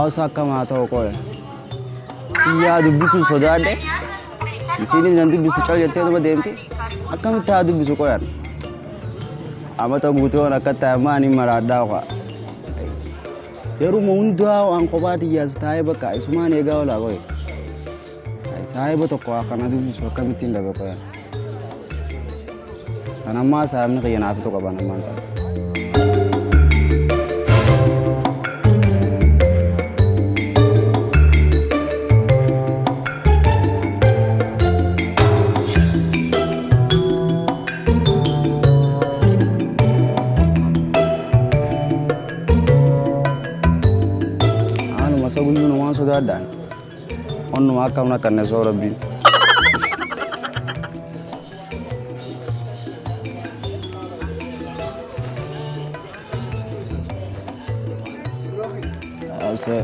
Hausa kama ta'u qoye. Tiyyaa dubbisu sodaadhe. Isinis nan dubbistu cal jettee dhuma deemti. Akkamitti haa dubbisu qoyan. Amata guutuun akka taa'imman hin maraadhaa qo'a. Yeruma hundaa waan kophaa tiyyaas taa'ee bakka isumaan eegaa oolaa qoye. Saahiba tokko akkana dubbisu akkamittiin dhabe qoyan. Kan ammaa saayibni qiyyanaa fi tokko banammaan ta'a. Masa gullu nama sodaadhaan onnuma akkamna kanne soo rabbiin abse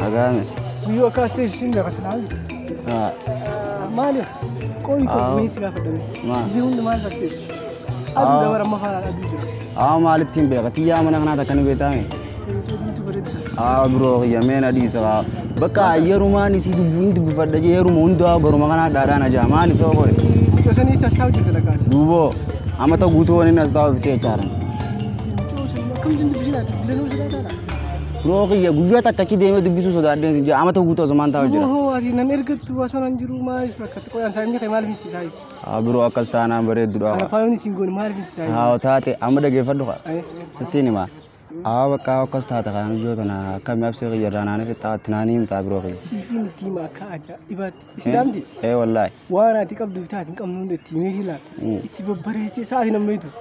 agame Yo kaste sinda kaslan mali koy ko ni siga fadami zihun mal kaste adu dabara mahara adu jira malitin be qatiya mana kana takani betame bro yamena disa baka yeruma ni si dubu fadda je yeruma unda goruma kana dada na jamali so gore to sani ta staw jirta lakat dubo amata guto woni na staw fi se charan to sani kam din dubu jira dileno jira dada bro ya guya ta taki de me dubu so da den je amata guto zaman ta jira ho ati nan ergatu wasonan jiru ma fakat ko yan sai mi mal fi sai bro akastana bare dudo ana fayoni singon mal fi sai taate amada ge faddo satini ma baka kasta ta kan jo tana kam yab se yarana ne ta tinani mta bro ke sifin tima ka aja ibat islam di wallahi wana ti qabdu fitatin qamnun de time hila itti babbare ce saati namaitu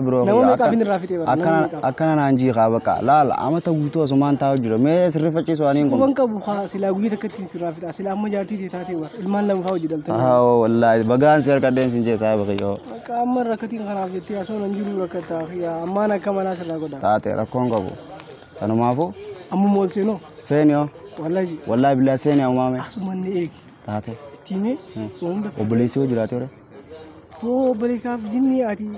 bro namu ka fin rafite ba akana nanji ka baka lala amata guto so man ta jiro me sirfa ce so anin ko wanka bu kha sila guyi takatin sirafita sila amma jarti te tate war ilman lam fawji dalta wallahi bagan ser ka den sinje sai baka yo ka amma rakatin kana fiti aso nan jiru rakata khiya amma na kamana sala goda tate rakongo bu sanu mafo amma mol seno senio wallahi billahi senio mame asuman ne ek tate time wonda obulesi o jurate ore obulesa jinni ati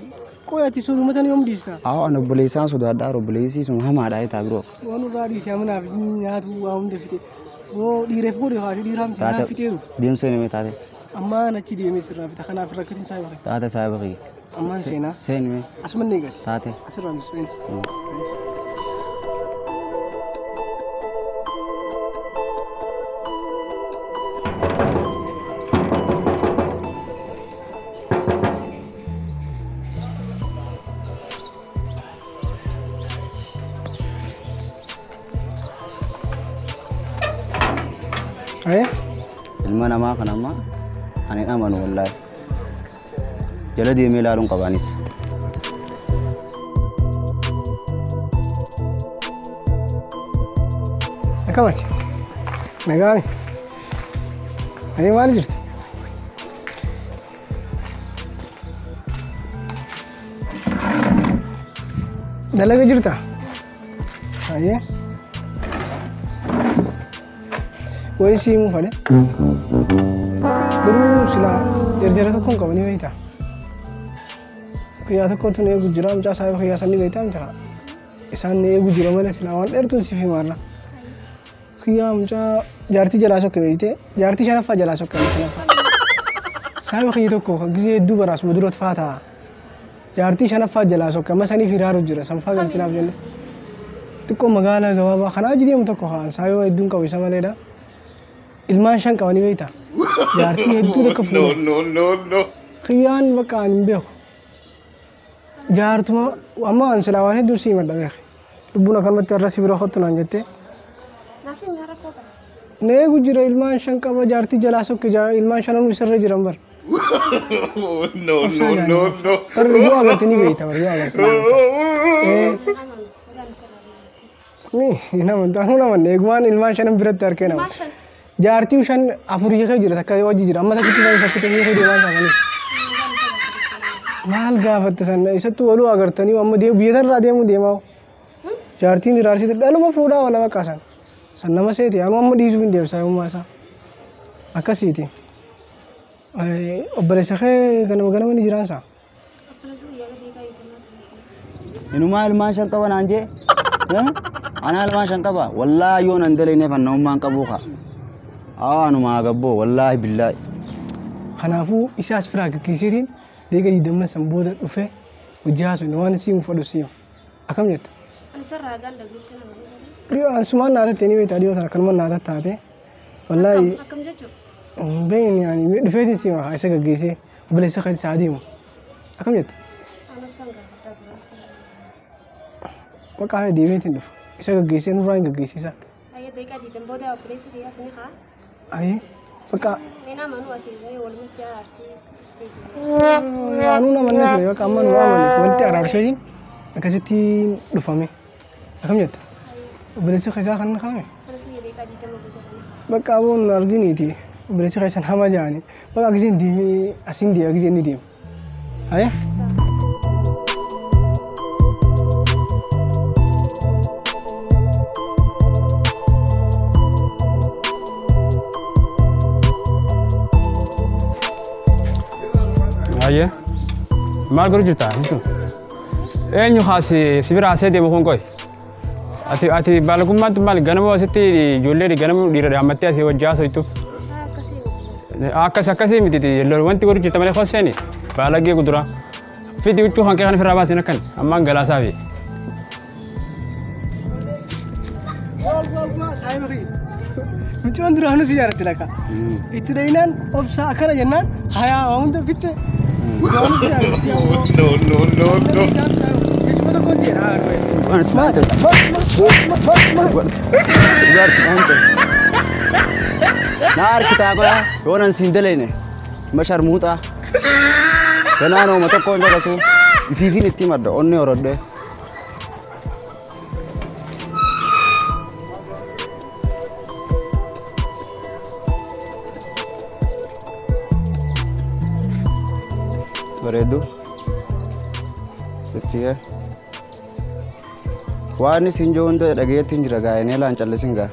ko ati so matan yom dista ana obulesa so da daro obulesi sun hama da ita bro wonu radi shamuna jinni na tu wa hum de fite bo di ref bo de ha di ram ta fite ru dim sene me tate amma na ci de me sirra fita kana firakatin sai ba tate sai ba amma sena sen me asuman ne gati tate asran sen ilma nama kanama ani amanu wallahi jaladi melalun qabanis akamati nagami ay mali jirti dalaga jirta aye कोई सी मु फड़े गुरु सिला जर्जर तो कौन कवनी वही था किया तो कोतुने गुजराम चा साहब किया सनी वही था हम चला इसान ने गुजराम वाले सिलावन एर तुम सिफी मारना किया हम चा जारती जला सके वही थे जारती शराफा जला सके साहब किया तो को किसी दो बरस मधुरत फाता जारती शराफा जला सके मसनी फिरार उजरा संफा गलती ना बजने तो को मगाला गवाबा खाना जिदी हम तो को खान साहब इदुन का विषय वाले डा ilman shan kawani beita yarti heddu da kafu no khiyan makan beho jartuma amma an salawan heddu si madda behi dubuna kan matta rasi biro khotuna jette ne gujira ilman shan ka jarti jalaso ke ilman shan nu sirre jirambar no par riyo agatni beita riyo agatni ni ina man tanuna man egwan ilman shan birat tarkena जारती उशन आफुरी के जिरा तक वो जिरा अम्मा तक कितना सकते हैं ये देवान सामने माल गावत सन ऐसा तो वालो अगर तनी अम्मा देव बियदर राधे अम्मा देवाओ जारती निराशी तो डालो मैं फ्रूटा वाला मैं कासन सन नमस्ते थी अम्मा डीज़ भी देव साय अम्मा सा अक्सी थी अब बड़े सखे गनम में जिरान सा इनुमाल माशा का बनांजे أنا ما شنكبا والله يون أندلي نفن نوم ما نكبوها أنا ما قبو والله بالله خنافو إساس فراق كيسيرين ديجا يدمنا سنبودة وفه وجهاز ونوان سيم فدوسيو أكمل جت أنا سرّا قال لك قلت ريو أسمان نادة تاني بيتاريو ثنا كلمة نادة تاتي والله أكم جتشو بين يعني دفعتي سيما عايشة كجيسي وبليس خير سعديهم أكمل جت أنا بسنجر وكاه ديبيتين دف عايشة كجيسي نوران كجيسي سا أيه ديكا دي تنبودة وبريس ديها سنيخا أيه وكا منا منو أكيد ولا متجار أرسي أنا من نفسي وكا أمان وامن ولتي أرارشين أكاسيتين دفامي أكمل جت وبليس خير خان خامي أنا سني ديكا دي تنبودة بقى أبون أرجينيتي وبليس خير سنحما جاني بقى أجزين ديمي أسين دي أجزين ديم أيه أيه ما أقول جرتا أنتم أين يخاسي سبير عسيدي مخون كوي أتي بالكم ما أنتم بالك جنبه ستي جولي جنبه دير عمتي أسي وجاس ويتوف أكاسي متى لو أنت قول جرتا مالي خاصني بالك يقدرا في دي وجوه هنك خان في رابط هنا كان أما جلاسة في مجموعة دراسة سيارة لك. إتدينان أبصر أكره جنان هيا وهم تبيته. No. كيف كون جينا؟ ما نار kita aku ya, orang sindel ini, masar muta, kenapa no mata kau jaga su, vivi ni timar do, onne orang do. Beredu, betul ya. Wani sinjo untuk daging tinjau gaya ini lancar lesinga.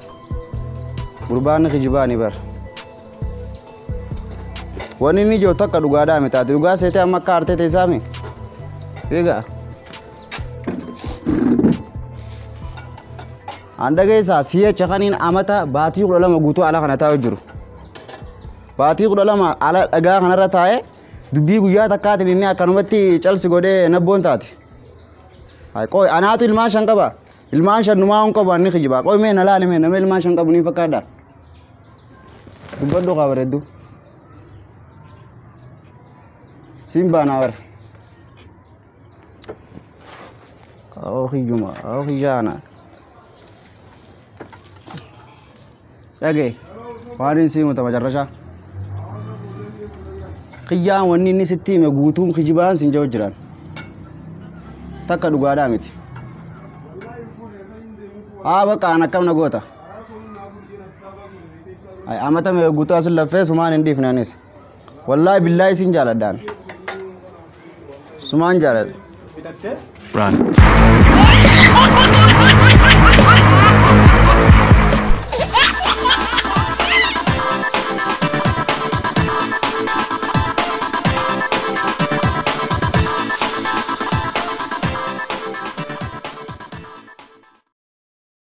Urban kijibani bar. Wani ni jo tak kaduga ada mita, duga sete amma karte te sami. Ega. Anda guys asiye cakanin amata bati kuda lama gutu ala kana tahu juru. Bati kuda lama ala aga kana rataye. Dubi guya takati ni akan mati Chelsea gode nabon tati. Ay koi anatu ilman shankaba. Ilman shan numa onko bani kijiba. Koi me nalale me namel ilman shankaba ni fakada. Dubado kabaredu. Simba nawar. Kau kijuma, kau kijana. Lagi, warin simu tamajar rasha. Kijang wani ni seti me gutum kijiban sinjau jiran. Takka duga ada miti. Aba kana kam na gota. Ay amata me gutu asul lafe suman indi finanis. Wallahi billahi sinjala dan. Suman jalal. Run.